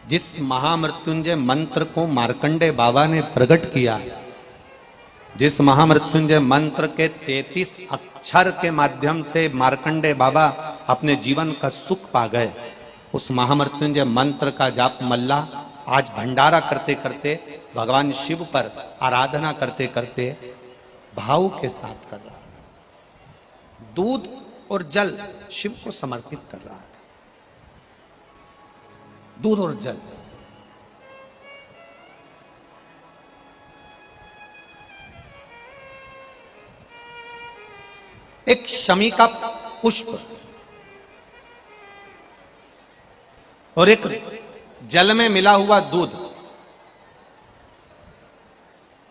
जिस महामृत्युंजय मंत्र को मार्कंडे बाबा ने प्रकट किया, जिस महामृत्युंजय मंत्र के 33 अक्षर के माध्यम से मार्कंडे बाबा अपने जीवन का सुख पा गए, उस महामृत्युंजय मंत्र का जाप मल्ला आज भंडारा करते करते, भगवान शिव पर आराधना करते करते भाव के साथ कर रहा है। दूध और जल शिव को समर्पित कर रहा है। दूध और जल। एक शमी का पुष्प और एक जल में मिला हुआ दूध,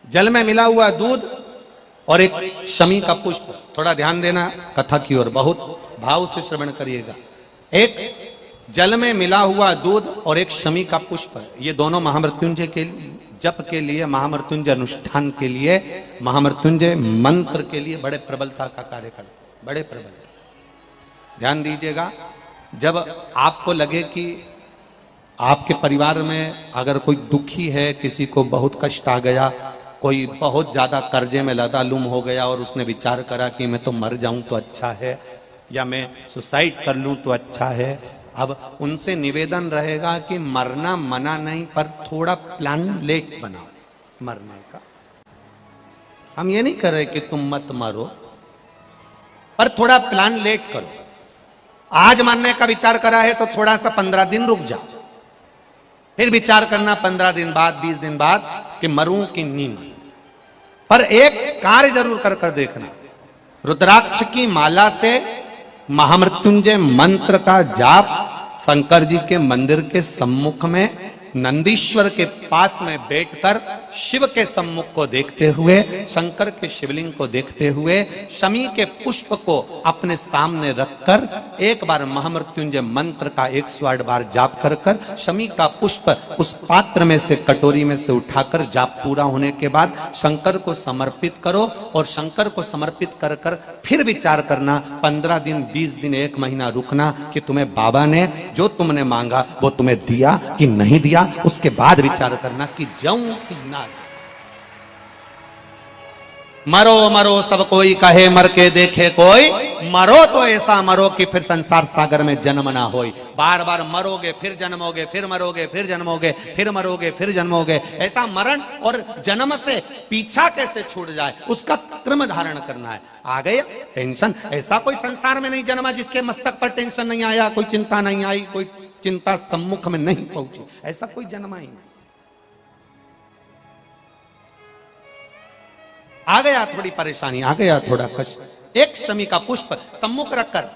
जल में मिला हुआ दूध और एक शमी का पुष्प। थोड़ा ध्यान देना कथा की ओर, बहुत भाव से श्रवण करिएगा। एक जल में मिला हुआ दूध और एक शमी का पुष्प, ये दोनों महामृत्युंजय के जप के लिए, महामृत्युंजय अनुष्ठान के लिए, महामृत्युंजय मंत्र के लिए बड़े प्रबलता का कार्य करते, बड़े प्रबल। ध्यान दीजिएगा, जब आपको लगे कि आपके परिवार में अगर कोई दुखी है, किसी को बहुत कष्ट आ गया, कोई बहुत ज्यादा कर्जे में लदालुम हो गया और उसने विचार करा कि मैं तो मर जाऊं तो अच्छा है, या मैं सुसाइड कर लूं तो अच्छा है, अब उनसे निवेदन रहेगा कि मरना मना नहीं, पर थोड़ा प्लान लेट बनाओ मरने का। हम ये नहीं कर रहे कि तुम मत मरो, पर थोड़ा प्लान लेट करो। आज मरने का विचार करा है तो थोड़ा सा 15 दिन रुक जाओ, फिर विचार करना 15 दिन बाद, 20 दिन बाद कि मरूं कि नहीं मरूं। पर एक कार्य जरूर कर कर देखना, रुद्राक्ष की माला से महामृत्युंजय मंत्र का जाप शंकर जी के मंदिर के सम्मुख में नंदीश्वर के पास में बैठकर शिव के सम्मुख को देखते हुए, शंकर के शिवलिंग को देखते हुए, शमी के पुष्प को अपने सामने रखकर एक बार महामृत्युंजय मंत्र का 108 बार जाप कर कर शमी का पुष्प उस पात्र में से, कटोरी में से उठाकर जाप पूरा होने के बाद शंकर को समर्पित करो। और शंकर को समर्पित कर कर फिर विचार करना, 15 दिन, 20 दिन, 1 महीना रुकना कि तुम्हें बाबा ने जो तुमने मांगा वो तुम्हें दिया कि नहीं दिया। उसके बाद विचार करना कि जाऊं कि ना। मरो मरो सब कोई कहे, मर के देखे कोई, मरो तो ऐसा मरो कि फिर संसार सागर में जन्म ना होई। बार बार मरोगे फिर जन्मोगे, फिर मरोगे फिर जन्मोगे, फिर मरोगे फिर जन्मोगे। ऐसा मरण और जन्म से पीछा कैसे छूट जाए, उसका क्रम धारण करना है। आ गया टेंशन, ऐसा कोई संसार में नहीं जन्मा जिसके मस्तक पर टेंशन नहीं आया, कोई चिंता नहीं आई, कोई चिंता सम्मुख में नहीं पहुंची, ऐसा कोई जन्मा ही नहीं। आ गया थोड़ी परेशानी, आ गया थोड़ा कष्ट, एक शमी का पुष्प सम्मुख रखकर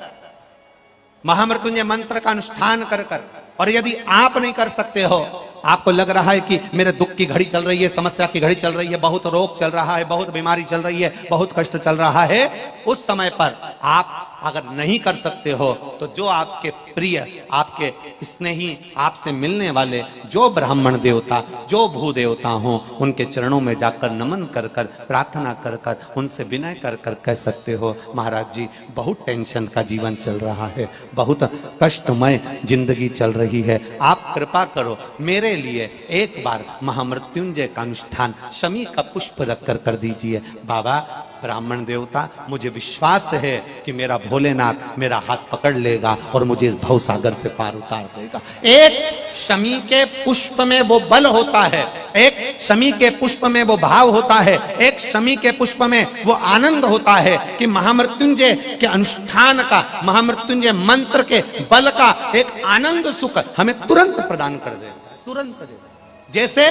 महामृत्युंजय मंत्र का अनुष्ठान कर कर, और यदि आप नहीं कर सकते हो, आपको लग रहा है कि मेरे दुख की घड़ी चल रही है, समस्या की घड़ी चल रही है, बहुत रोग चल रहा है, बहुत बीमारी चल रही है, बहुत कष्ट चल रहा है, उस समय पर आप अगर नहीं कर सकते हो तो जो आपके प्रिय, आपके स्नेही, आपसे मिलने वाले जो ब्राह्मण देवता, जो भू देवता हो, उनके चरणों में जाकर नमन कर कर, प्रार्थना कर कर, उनसे विनय कर कर कह सकते हो, महाराज जी बहुत टेंशन का जीवन चल रहा है, बहुत कष्टमय जिंदगी चल रही है, आप कृपा करो मेरे लिए एक बार महामृत्युंजय का अनुष्ठान शमी का पुष्प रख कर दीजिए। बाबा ब्राह्मण देवता, मुझे विश्वास है कि मेरा भोलेनाथ मेरा हाथ पकड़ लेगा और मुझे इस भवसागर से पार उतार देगा। एक शमी के पुष्प में वो बल होता है, एक शमी के पुष्प में वो भाव होता है, एक शमी के पुष्प में वो आनंद होता है कि महामृत्युंजय के अनुष्ठान का, महामृत्युंजय मंत्र के बल का एक आनंद सुख हमें तुरंत प्रदान कर देगा, तुरंत देगा। जैसे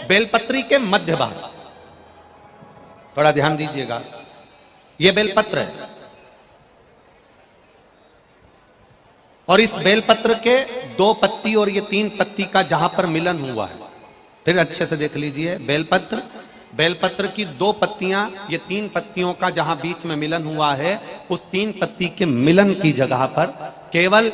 बेलपत्री के मध्य भाग, थोड़ा ध्यान दीजिएगा, ये बेलपत्र है और इस बेलपत्र के 2 पत्ती और ये 3 पत्ती का जहां पर मिलन हुआ है, फिर अच्छे से देख लीजिए, बेलपत्र, बेलपत्र की 2 पत्तियां, ये 3 पत्तियों का जहां बीच में मिलन हुआ है, उस 3 पत्ती के मिलन की जगह पर, केवल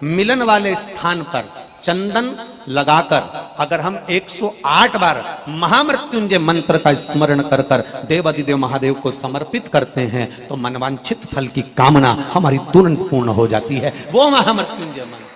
मिलन वाले स्थान पर चंदन लगाकर अगर हम 108 बार महामृत्युंजय मंत्र का स्मरण कर कर देवादिदेव महादेव को समर्पित करते हैं तो मनवांछित फल की कामना हमारी तुरंत पूर्ण हो जाती है। वो महामृत्युंजय मंत्र